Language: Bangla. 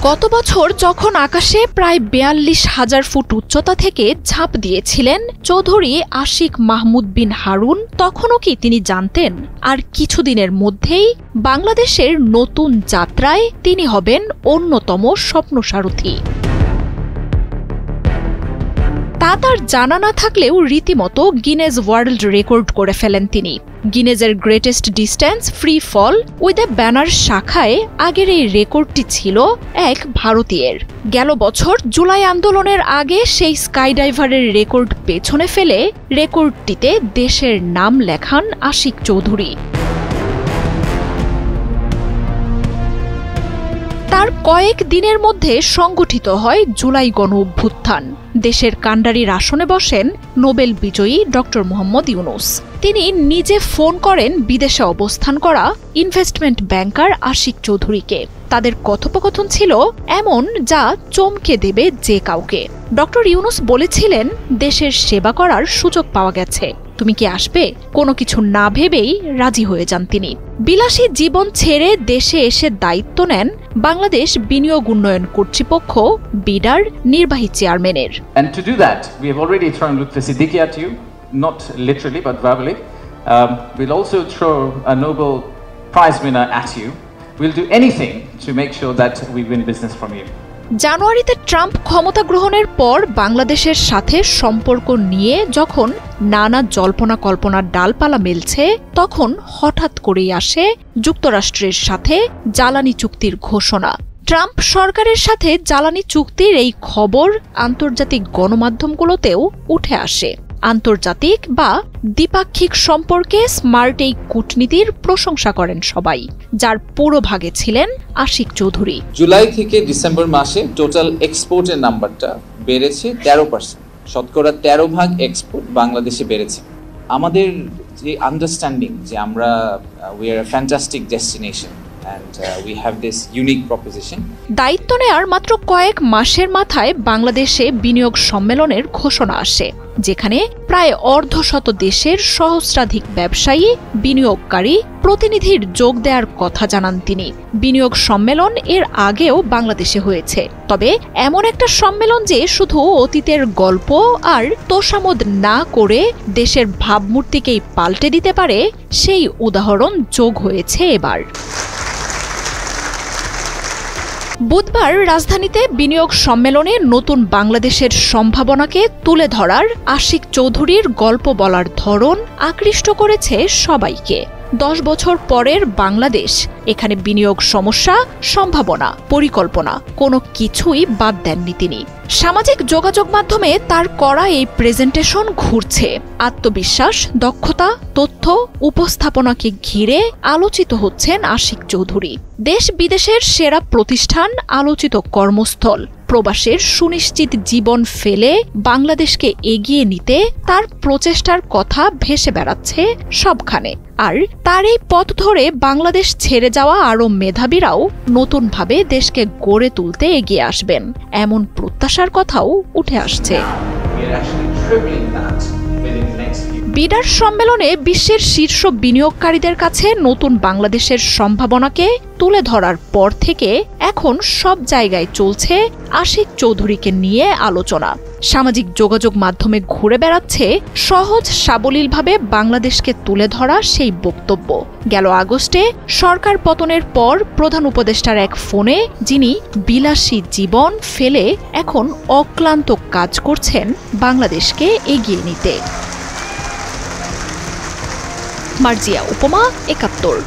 গত বছর যখন আকাশে প্রায় ৪২,০০০ ফুট উচ্চতা থেকে ঝাঁপ দিয়েছিলেন চৌধুরী আশিক মাহমুদ বিন হারুন, তখনও কি তিনি জানতেন আর কিছুদিনের মধ্যেই বাংলাদেশের নতুন যাত্রায় তিনি হবেন অন্যতম স্বপ্নসারথী? তা তার জানা না থাকলেও রীতিমতো গিনেজ ওয়ার্ল্ড রেকর্ড করে ফেলেন তিনি। গিনেজের greatest distance free fall with a banner শাখায় আগের এই রেকর্ডটি ছিল এক ভারতীয়ের। গেল বছর জুলাই আন্দোলনের আগে সেই স্কাইডাইভারের রেকর্ড পেছনে ফেলে রেকর্ডটিতে দেশের নাম লেখান আশিক চৌধুরী। তার কয়েক দিনের মধ্যে সংগঠিত হয় জুলাই গণঅভ্যুত্থান। দেশের কাণ্ডারির আসনে বসেন নোবেল বিজয়ী ডক্টর মোহাম্মদ ইউনূস। তিনি নিজে ফোন করেন বিদেশে অবস্থান করা ইনভেস্টমেন্ট ব্যাংকার আশিক চৌধুরীকে। তাদের কথোপকথন ছিল এমন যা চমকে দেবে যে কাউকে। ডক্টর ইউনূস বলেছিলেন, দেশের সেবা করার সুযোগ পাওয়া গেছে, তুমি কি আসবে? কোনো কিছু না ভেবেই রাজি হয়ে যান তিনি। বিলাসী জীবন ছেড়ে দেশে এসে দায়িত্ব নেন বাংলাদেশ বিনিয়োগ উন্নয়ন কর্তৃপক্ষ বিডার নির্বাহী চেয়ারম্যানের। And to do that, we have already thrown Lutfi Siddiqui at you, not literally but verbally. We'll also throw a Nobel Prize winner at you. We'll do anything to make sure that we win business from you. জানুয়ারিতে ট্রাম্প ক্ষমতা গ্রহণের পর বাংলাদেশের সাথে সম্পর্ক নিয়ে যখন নানা জল্পনা কল্পনার ডালপালা মেলছে, তখন হঠাৎ করেই আসে যুক্তরাষ্ট্রের সাথে জ্বালানি চুক্তির ঘোষণা। ট্রাম্প সরকারের সাথে জ্বালানি চুক্তির এই খবর আন্তর্জাতিক গণমাধ্যমগুলোতেও উঠে আসে। আন্তর্জাতিক বা দ্বিপাক্ষিক সম্পর্কে স্মার্ট এই কূটনীতির প্রশংসা করেন সবাই, যার পুরো ভাগে ছিলেন আশিক চৌধুরী। জুলাই থেকে ডিসেম্বর মাসে টোটাল এক্সপোর্টের নাম্বারটা বেড়েছে 13%। শতকরা 13 ভাগ এক্সপোর্ট বাংলাদেশে বেড়েছে। আমাদের যে আন্ডারস্ট্যান্ডিং যে আমরা we are a fantastic destination and we have this unique proposition. দায়িত্ব নেয়ার মাত্র কয়েক মাসের মাথায় বাংলাদেশে বিনিয়োগ সম্মেলনের ঘোষণা আসে, যেখানে প্রায় অর্ধশত দেশের সহস্রাধিক ব্যবসায়ী, বিনিয়োগকারী, প্রতিনিধির যোগ দেওয়ার কথা জানান তিনি। বিনিয়োগ সম্মেলন এর আগেও বাংলাদেশে হয়েছে, তবে এমন একটা সম্মেলন যে শুধু অতীতের গল্প আর তোষামোদ না করে দেশের ভাবমূর্তিকেই পাল্টে দিতে পারে, সেই উদাহরণ যোগ হয়েছে এবার। বুধবার রাজধানীতে বিনিয়োগ সম্মেলনে নতুন বাংলাদেশের সম্ভাবনাকে তুলে ধরার আশিক চৌধুরীর গল্প বলার ধরন আকৃষ্ট করেছে সবাইকে। 10 বছর পরের বাংলাদেশ, এখানে বিনিয়োগ, সমস্যা, সম্ভাবনা, পরিকল্পনা কোনো কিছুই বাদ দেননি তিনি। সামাজিক যোগাযোগ মাধ্যমে তার করা এই প্রেজেন্টেশন ঘুরছে। আত্মবিশ্বাস, দক্ষতা, তথ্য উপস্থাপনাকে ঘিরে আলোচিত হচ্ছেন আশিক চৌধুরী। দেশ বিদেশের সেরা প্রতিষ্ঠান, আলোচিত কর্মস্থল, প্রবাসের সুনিশ্চিত জীবন ফেলে বাংলাদেশকে এগিয়ে নিতে তার প্রচেষ্টার কথা ভেসে বেড়াচ্ছে সবখানে। আর তার এই পথ ধরে বাংলাদেশ ছেড়ে যাওয়া আরও মেধাবীরাও নতুনভাবে দেশকে গড়ে তুলতে এগিয়ে আসবেন, এমন প্রত্যাশার কথাও উঠে আসছে। বিডার সম্মেলনে বিশ্বের শীর্ষ বিনিয়োগকারীদের কাছে নতুন বাংলাদেশের সম্ভাবনাকে তুলে ধরার পর থেকে এখন সব জায়গায় চলছে আশিক চৌধুরীকে নিয়ে আলোচনা। সামাজিক যোগাযোগ মাধ্যমে ঘুরে বেড়াচ্ছে সহজ সাবলীলভাবে বাংলাদেশকে তুলে ধরা সেই বক্তব্য। গেল আগস্টে সরকার পতনের পর প্রধান উপদেষ্টার এক ফোনে যিনি বিলাসী জীবন ফেলে এখন অক্লান্ত কাজ করছেন বাংলাদেশকে এগিয়ে নিতে। মার্জিয়া উপমা, ৭১।